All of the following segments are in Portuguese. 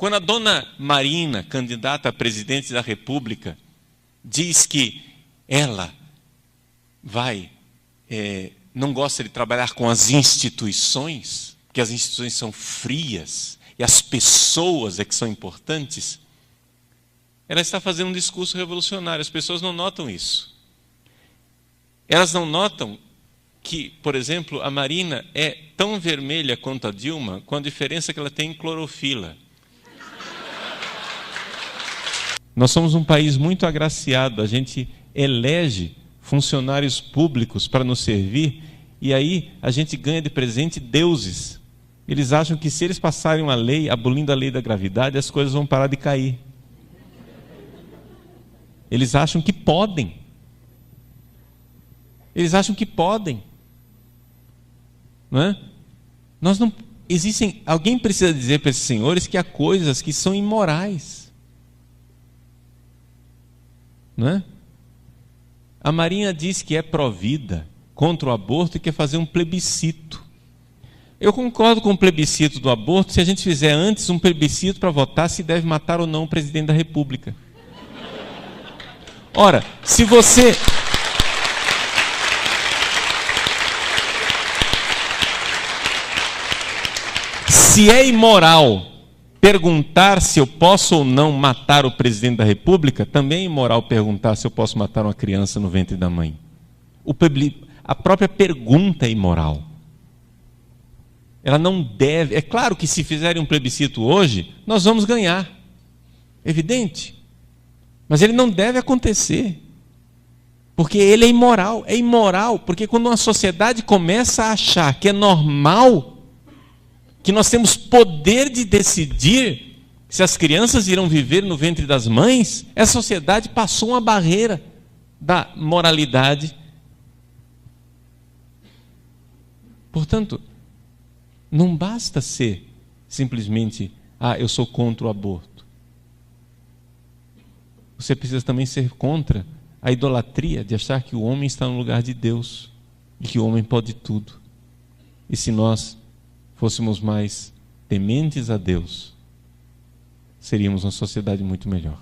Quando a dona Marina, candidata a presidente da República, diz que ela não gosta de trabalhar com as instituições, que as instituições são frias e as pessoas é que são importantes, ela está fazendo um discurso revolucionário. As pessoas não notam isso. Elas não notam que, por exemplo, a Marina é tão vermelha quanto a Dilma, com a diferença que ela tem em clorofila. Nós somos um país muito agraciado, a gente elege funcionários públicos para nos servir, e aí a gente ganha de presente deuses. Eles acham que se eles passarem uma lei, abolindo a lei da gravidade, as coisas vão parar de cair. Eles acham que podem. Eles acham que podem. Não é? Alguém precisa dizer para esses senhores que há coisas que são imorais. Não é? A Marinha diz que é pró-vida, contra o aborto, e quer fazer um plebiscito. Eu concordo com o plebiscito do aborto se a gente fizer antes um plebiscito para votar se deve matar ou não o presidente da República. Ora, se você... Se é imoral perguntar se eu posso ou não matar o presidente da República, também é imoral perguntar se eu posso matar uma criança no ventre da mãe. A própria pergunta é imoral. Ela não deve... É claro que se fizerem um plebiscito hoje, nós vamos ganhar. Evidente. Mas ele não deve acontecer. Porque ele é imoral. É imoral porque quando uma sociedade começa a achar que é normal, que nós temos poder de decidir se as crianças irão viver no ventre das mães, essa sociedade passou uma barreira da moralidade. Portanto, não basta ser simplesmente, eu sou contra o aborto. Você precisa também ser contra a idolatria de achar que o homem está no lugar de Deus e que o homem pode tudo. E se nós fôssemos mais tementes a Deus, seríamos uma sociedade muito melhor.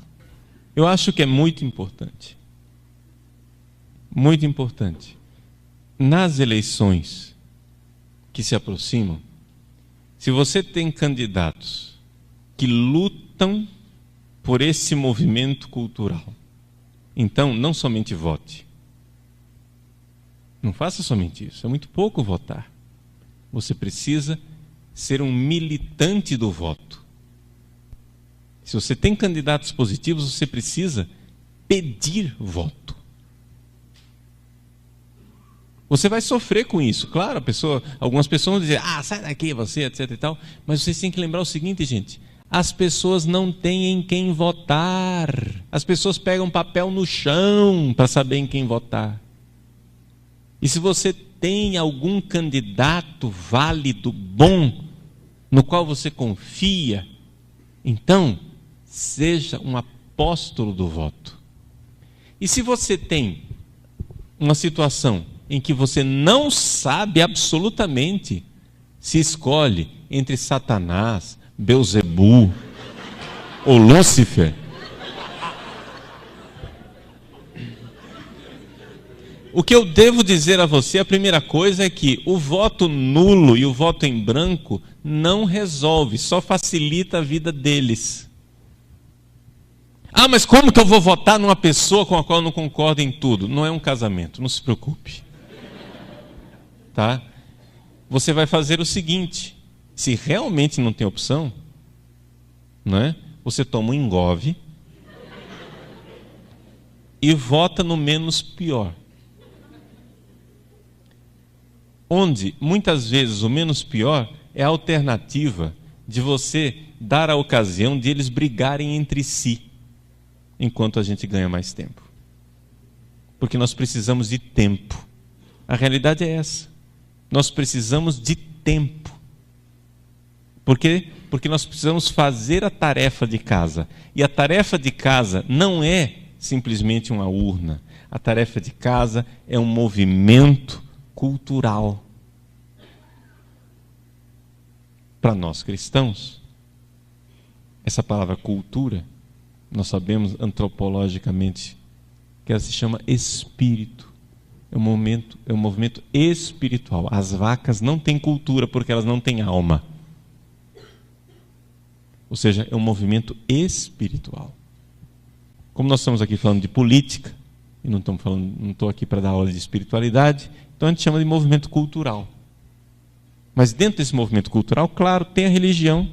Eu acho que é muito importante, nas eleições que se aproximam, se você tem candidatos que lutam por esse movimento cultural, então não somente vote. Não faça somente isso, é muito pouco votar. Você precisa ser um militante do voto. Se você tem candidatos positivos, você precisa pedir voto. Você vai sofrer com isso. Claro, algumas pessoas vão dizer, sai daqui você, etc e tal. Mas vocês têm que lembrar o seguinte, gente. As pessoas não têm em quem votar. As pessoas pegam papel no chão para saber em quem votar. E se você tem algum candidato válido, bom, no qual você confia, então seja um apóstolo do voto. E se você tem uma situação em que você não sabe absolutamente se escolhe entre Satanás, Belzebu ou Lúcifer, o que eu devo dizer a você, a primeira coisa é que o voto nulo e o voto em branco não resolve, só facilita a vida deles. Mas como que eu vou votar numa pessoa com a qual eu não concordo em tudo? Não é um casamento, não se preocupe. Tá? Você vai fazer o seguinte, se realmente não tem opção, não é? Você toma um engove e vota no menos pior. Onde, muitas vezes, o menos pior é a alternativa de você dar a ocasião de eles brigarem entre si, enquanto a gente ganha mais tempo. Porque nós precisamos de tempo. A realidade é essa. Nós precisamos de tempo. Por quê? Porque nós precisamos fazer a tarefa de casa. E a tarefa de casa não é simplesmente uma urna. A tarefa de casa é um movimento cultural. Para nós cristãos, Essa palavra cultura, nós sabemos antropologicamente que ela se chama espírito. É um movimento espiritual. As vacas não têm cultura porque elas não têm alma. Ou seja, é um movimento espiritual. Como nós estamos aqui falando de política, e não estou aqui para dar aula de espiritualidade, então a gente chama de movimento cultural. Mas dentro desse movimento cultural, claro, tem a religião,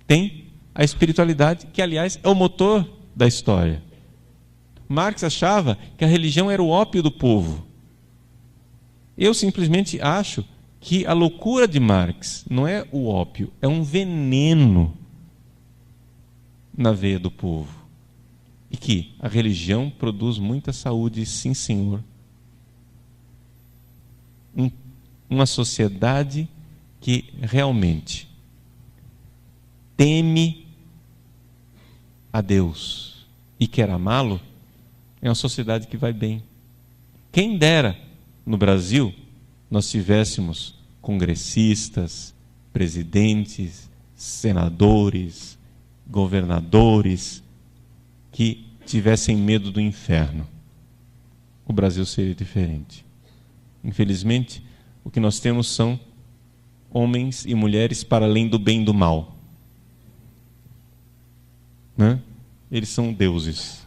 tem a espiritualidade, que aliás é o motor da história. Marx achava que a religião era o ópio do povo. Eu simplesmente acho que a loucura de Marx não é o ópio, é um veneno na veia do povo. E que a religião produz muita saúde, sim, senhor. Uma sociedade que realmente teme a Deus e quer amá-lo, é uma sociedade que vai bem. Quem dera no Brasil nós tivéssemos congressistas, presidentes, senadores, governadores que tivessem medo do inferno. O Brasil seria diferente. Infelizmente, o que nós temos são homens e mulheres para além do bem e do mal. Né? Eles são deuses.